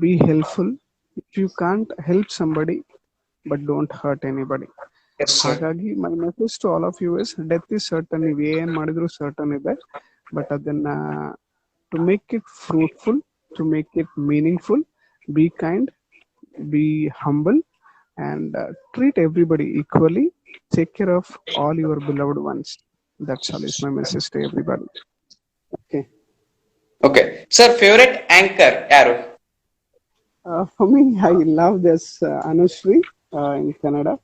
be helpful. If you can't help somebody, but don't hurt anybody. Yes, sir. Hagagi my message to all of you is, death is certain, ನೀವು ಏನ್ ಮಾಡಿದ್ರು certain ಇದೆ, but ಅದನ್ನ to make it fruitful, to make it meaningful, be kind, be humble, and treat everybody equally. Take care of all your beloved ones. That's all is my message to everybody. Okay, sir, favorite anchor yaru? For me, I love this Anushri in Canada.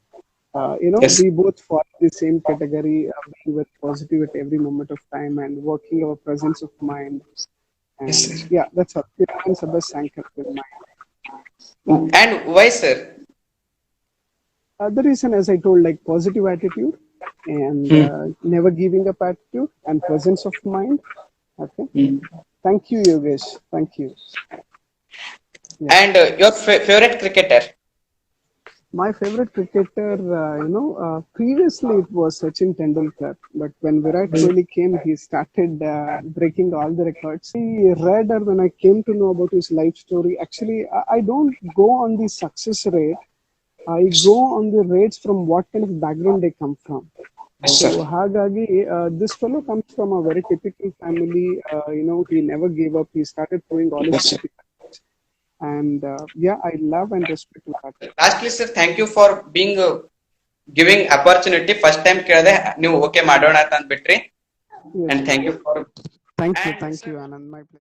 Yes. We both fall in the same category, being with positive at every moment of time and working our presence of mind. And Yes, sir. yeah, that's all. It's the best anchor in mind. And why, sir? The reason, as I told, like positive attitude and never giving up attitude and presence of mind. Okay. Thank you, Yogesh. Thank you. Yeah. And your favorite cricketer? My favorite cricketer, previously it was Sachin Tendulkar, but when Virat Kohli came, he started breaking all the records. I read, or when I came to know about his life story, actually, I don't go on the success rate. I go on the rates from what kind of background they come from. Yes, so hagagi, this fellow comes from a very typical family. He never gave up. He started throwing all his records. And I love and respect that. Lastly, sir, thank you for being giving opportunity. First time ಕೇಳಿದೆ ನೀವು okay ಮಾಡೋಣ ಅಂತ ಅಂದ್ಬಿಟ್ರಿ. And thank you for thank you Anand, my pleasure.